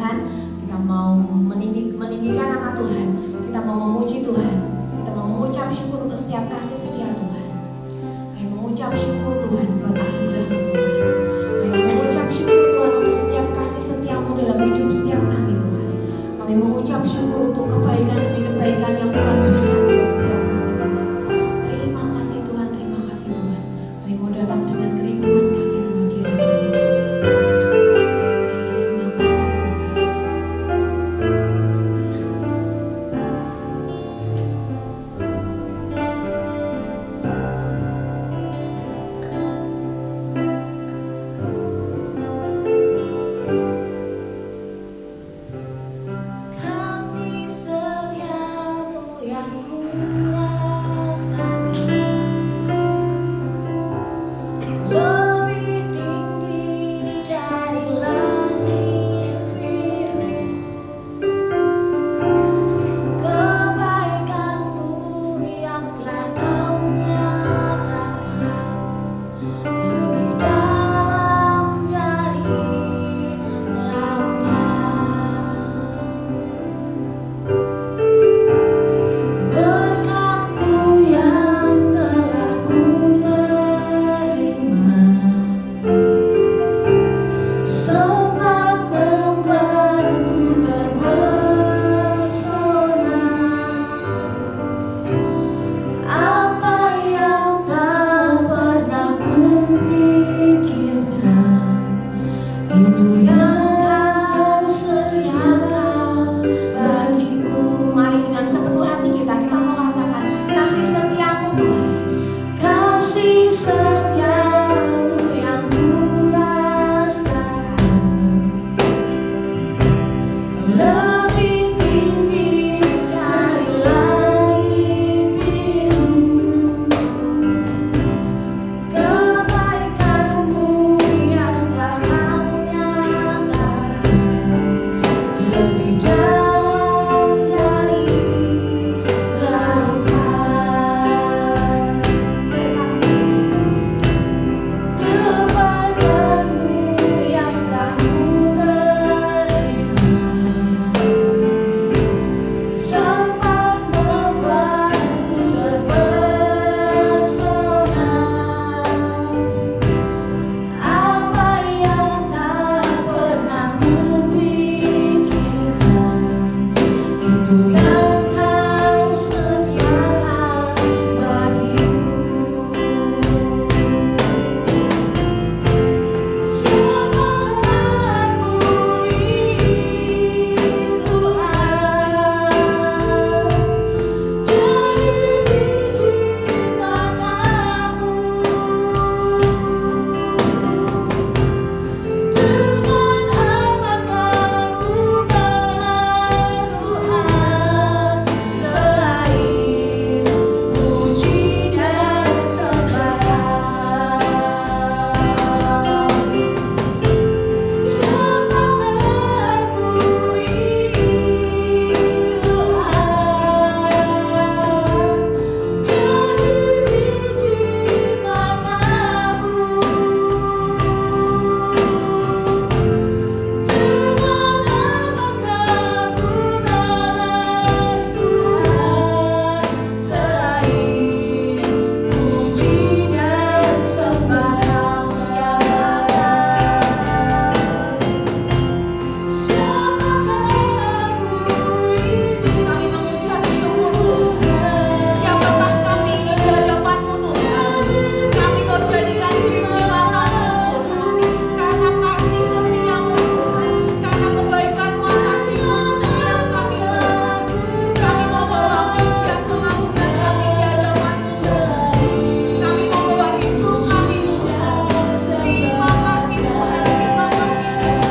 Tuhan, kita mau meninggikan nama Tuhan, kita mau memuji Tuhan, kita mau mengucap syukur untuk setiap kasih setia Tuhan. Kami mengucap syukur Tuhan buat anugerah-Mu Tuhan. Kami mengucap syukur Tuhan untuk setiap kasih setiamu dalam hidup setiap kami Tuhan. Kami mengucap syukur untuk kebaikan demi kebaikan yang Tuhan berikan buat setiap kami Tuhan. Terima kasih Tuhan, terima kasih Tuhan. Kami mau datang dengan kerinduan kami Tuhan di hadapan-Mu Tuhan. Terima kasih Tuhan. Kasih setiamu yang ku rasakan lebih tinggi dari langit biru. Kebaikan-Mu yang telah Kau nyatakan lebih dalam dari lautan. Berkat-Mu yang telah ku terima sempat membuatku terpesona. Apa yang tak pernah ku pikirkan, itu yang Kau sediakan bagiku. Mari dengan sepenuh hati kita mau katakan kasih setiamu Tuhan. Kasih setiamu yang ku rasakan lebih tinggi dari langit biru. Kebaikan-Mu yang telah Kau nyatakan lebih dalam dari lautan. Kebaikan-Mu yang telah ku terima sempat membuatku terpesona. Apa yang tak pernah ku pikirkan, itu yang Kau sediakan bagiku. Siapakah aku ini Tuhan, jadi biji mata-Mu. Dengan apakah ku balas Tuhan selain puji dan sembahyang? Siapakah aku ini Tuhan, jadi biji mata-Mu. Dengan apakah ku balas Tuhan selain puji dan sembahyang? Siapakah aku ini? Kami mengucap syukur Tuhan. Siapakah kami ini di hadapan-Mu Tuhan? Kami mau jadikan biji mata-Mu Tuhan, karena kasih setiamu Tuhan, karena kebaikan-Mu atas hidup setiap kami Tuhan. Kami mau bawa pujian pengagungan kami di hadapan-Mu Tuhan. Kami mau bawa hidup kami Tuhan. Terima kasih Tuhan, terima kasih Tuhan.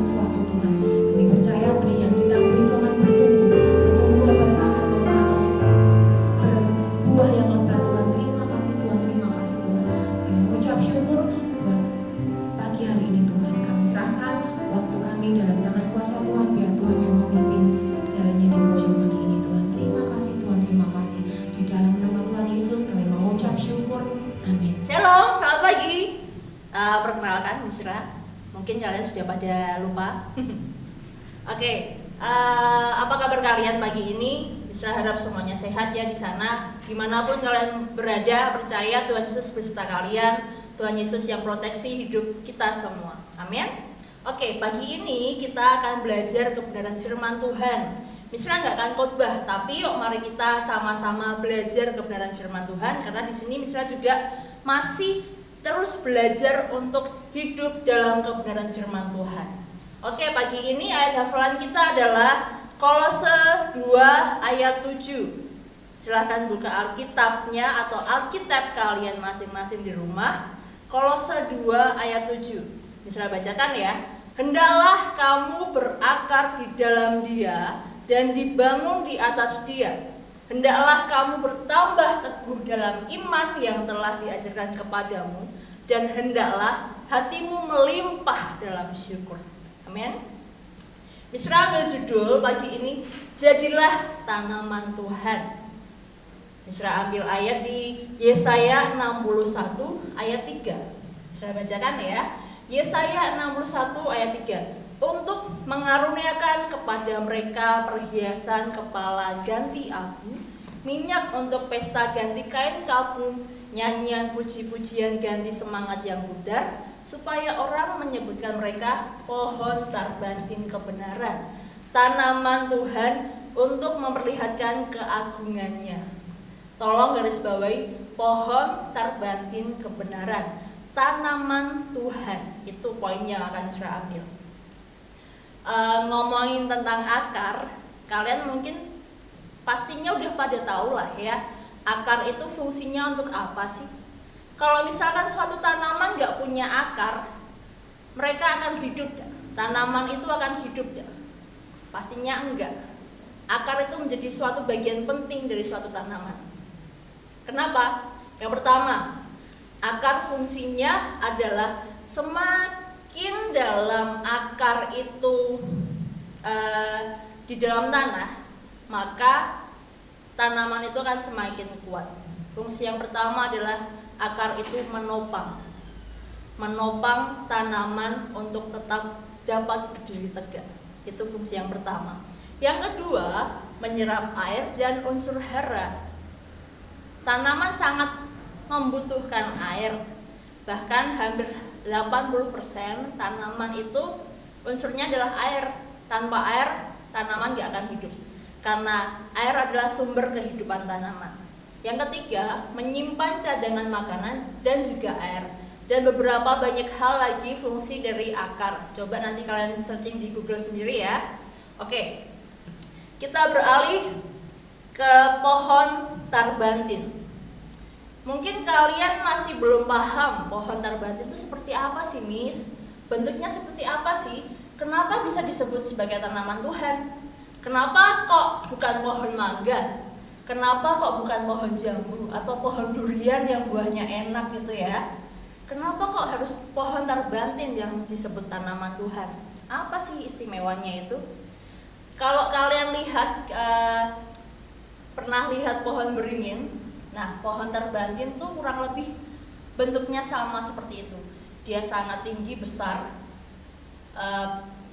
sesuatu Tuhan. Kami percaya benih yang ditabur itu akan bertumbuh dapat akan berbuah yang lebat Tuhan. Terima kasih Tuhan, terima kasih Tuhan. Kami mengucap syukur buat pagi hari ini Tuhan. Kami serahkan waktu kami dalam tangan kuasa Tuhan, biar Tuhan yang memimpin jalannya di musim pagi ini Tuhan. Terima kasih Tuhan, terima kasih. Di dalam nama Tuhan Yesus kami mengucap syukur. Amin. Shalom, selamat pagi. Perkenalkan Misra. Mungkin kalian sudah pada lupa. Oke, apa kabar kalian pagi ini? Misra harap semuanya sehat ya di sana. Dimanapun kalian berada, percaya Tuhan Yesus beserta kalian. Tuhan Yesus yang proteksi hidup kita semua. Amin. Oke, pagi ini kita akan belajar kebenaran firman Tuhan. Misra nggak akan khotbah, tapi yuk mari kita sama-sama belajar kebenaran firman Tuhan. Karena di sini Misra juga masih terus belajar untuk hidup dalam kebenaran firman Tuhan. Oke, pagi ini ayat hafalan kita adalah Kolose 2 ayat 7. Silahkan buka Alkitabnya atau Alkitab kalian masing-masing di rumah. Kolose 2 ayat 7. Misra bacakan ya. Hendaklah kamu berakar di dalam Dia dan dibangun di atas Dia. Hendaklah kamu bertambah teguh dalam iman yang telah diajarkan kepadamu, dan hendaklah hatimu melimpah dalam syukur. Amin. Misra ambil judul pagi ini, jadilah tanaman Tuhan. Misra ambil ayat di Yesaya 61 ayat 3. Misra bacakan ya. Yesaya 61 ayat 3. Untuk mengaruniakan kepada mereka perhiasan kepala ganti abu, minyak untuk pesta ganti kain kabung, nyanyian puji-pujian ganti semangat yang pudar, supaya orang menyebutkan mereka pohon tarbantin kebenaran, tanaman Tuhan untuk memperlihatkan keagungannya. Tolong garis bawahi, pohon tarbantin kebenaran, tanaman Tuhan. Itu poin yang akan saya ambil. Ngomongin tentang akar, kalian mungkin pastinya udah pada tahu lah ya, akar itu fungsinya untuk apa sih? Kalau misalkan suatu tanaman nggak punya akar, mereka akan hidup gak? Tanaman itu akan hidup gak? Pastinya enggak. Akar itu menjadi suatu bagian penting dari suatu tanaman. Kenapa? Yang pertama, akar fungsinya adalah semakin dalam akar itu di dalam tanah, maka tanaman itu akan semakin kuat. Fungsi yang pertama adalah akar itu menopang tanaman untuk tetap dapat berdiri tegak. Itu fungsi yang pertama. Yang kedua, menyerap air dan unsur hara. Tanaman sangat membutuhkan air. Bahkan hampir 80% tanaman itu unsurnya adalah air. Tanpa air, tanaman gak akan hidup. Karena air adalah sumber kehidupan tanaman. Yang ketiga, menyimpan cadangan makanan dan juga air. Dan beberapa banyak hal lagi fungsi dari akar. Coba nanti kalian searching di Google sendiri ya. Oke, kita beralih ke pohon tarbantin. Mungkin kalian masih belum paham pohon tarbantin itu seperti apa sih, Miss? Bentuknya seperti apa sih? Kenapa bisa disebut sebagai tanaman Tuhan? Kenapa kok bukan pohon mangga? Kenapa kok bukan pohon jambu atau pohon durian yang buahnya enak gitu ya? Kenapa kok harus pohon tarbantin yang disebut tanaman Tuhan? Apa sih istimewanya itu? Kalau kalian lihat, pernah lihat pohon beringin? Nah, pohon tarbantin tuh kurang lebih bentuknya sama seperti itu. Dia sangat tinggi, besar,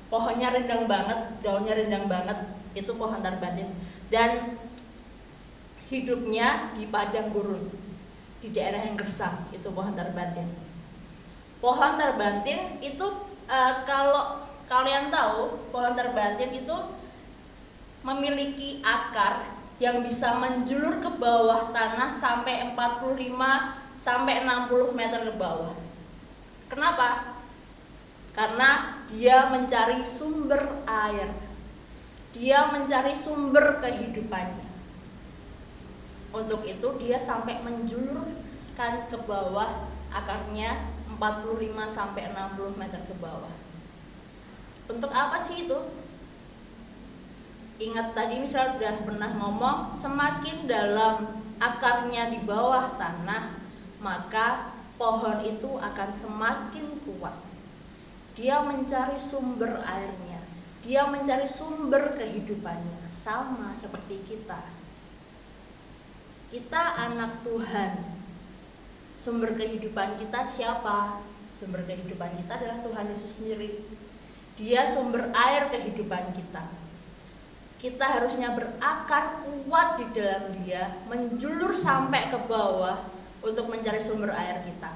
pohonnya rindang banget, daunnya rindang banget. Itu pohon tarbantin. Dan hidupnya di padang gurun, di daerah yang gersang. Itu pohon tarbantin. Pohon tarbantin itu kalau kalian tahu, pohon tarbantin itu memiliki akar yang bisa menjulur ke bawah tanah sampai 45 sampai 60 meter ke bawah. Kenapa? Karena dia mencari sumber air. Dia mencari sumber kehidupannya. Untuk itu dia sampai menjulurkan ke bawah akarnya 45 sampai 60 meter ke bawah. Untuk apa sih itu? Ingat tadi misalnya udah pernah ngomong, semakin dalam akarnya di bawah tanah, maka pohon itu akan semakin kuat. Dia mencari sumber airnya, dia mencari sumber kehidupannya, sama seperti kita. Kita anak Tuhan. Sumber kehidupan kita siapa? Sumber kehidupan kita adalah Tuhan Yesus sendiri. Dia sumber air kehidupan kita. Kita harusnya berakar kuat di dalam Dia, menjulur sampai ke bawah untuk mencari sumber air kita.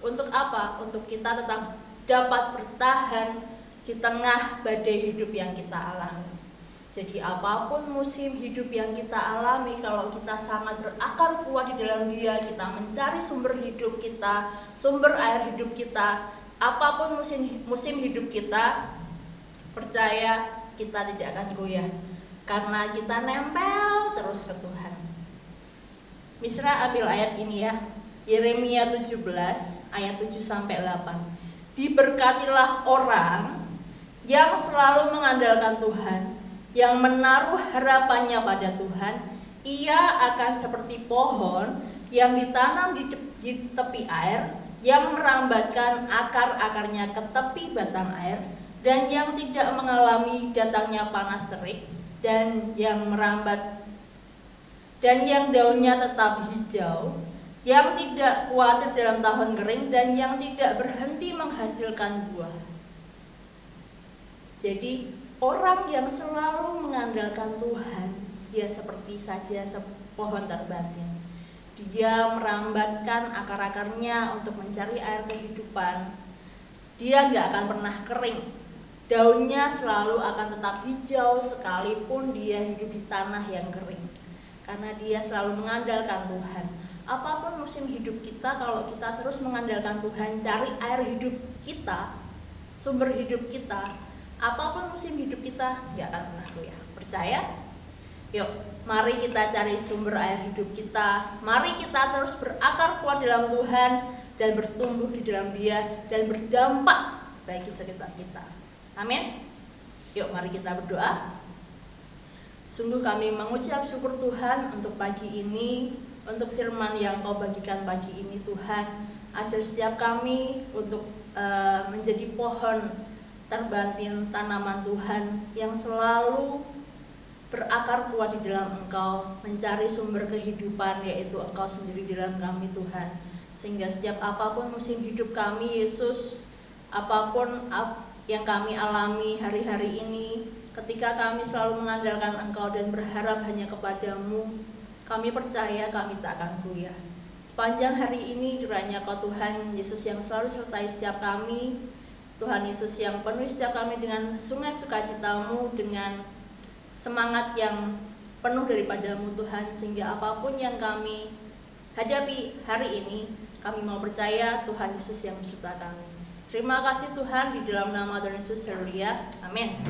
Untuk apa? Untuk kita tetap dapat bertahan di tengah badai hidup yang kita alami. Jadi apapun musim hidup yang kita alami, kalau kita sangat berakar kuat di dalam Dia, kita mencari sumber hidup kita, sumber air hidup kita, apapun musim hidup kita, percaya kita tidak akan goyah, karena kita nempel terus ke Tuhan. Misra ambil ayat ini ya, Yeremia 17 ayat 7-8. Diberkatilah orang yang selalu mengandalkan Tuhan, yang menaruh harapannya pada Tuhan. Ia akan seperti pohon yang ditanam di tepi air, yang merambatkan akar-akarnya ke tepi batang air, dan yang tidak mengalami datangnya panas terik, dan yang merambat dan yang daunnya tetap hijau, yang tidak khawatir dalam tahun kering, dan yang tidak berhenti menghasilkan buah. Jadi orang yang selalu mengandalkan Tuhan, dia seperti saja pohon terbanting. Dia merambatkan akar-akarnya untuk mencari air kehidupan. Dia gak akan pernah kering. Daunnya selalu akan tetap hijau sekalipun dia hidup di tanah yang kering. Karena dia selalu mengandalkan Tuhan. Apapun musim hidup kita, kalau kita terus mengandalkan Tuhan, cari air hidup kita, sumber hidup kita, apapun musim hidup kita, gak akan pernah goyah. Percaya? Yuk, mari kita cari sumber air hidup kita. Mari kita terus berakar kuat dalam Tuhan dan bertumbuh di dalam Dia dan berdampak bagi sekitar kita. Amin. Yuk, mari kita berdoa. Sungguh kami mengucap syukur Tuhan untuk pagi ini, untuk firman yang Kau bagikan pagi ini Tuhan. Ajar setiap kami untuk menjadi pohon terbanting tanaman Tuhan yang selalu berakar kuat di dalam Engkau, mencari sumber kehidupan yaitu Engkau sendiri di dalam kami Tuhan. Sehingga setiap apapun musim hidup kami Yesus, apapun yang kami alami hari-hari ini, ketika kami selalu mengandalkan Engkau dan berharap hanya kepadamu, kami percaya kami tak akan goyah. Sepanjang hari ini kiranya Kau Tuhan Yesus yang selalu sertai setiap kami, Tuhan Yesus yang penuhi setiap kami dengan sungai sukacita-Mu, dengan semangat yang penuh daripada-Mu Tuhan, sehingga apapun yang kami hadapi hari ini, kami mau percaya Tuhan Yesus yang beserta kami. Terima kasih Tuhan, di dalam nama Tuhan Yesus, haleluya, amin.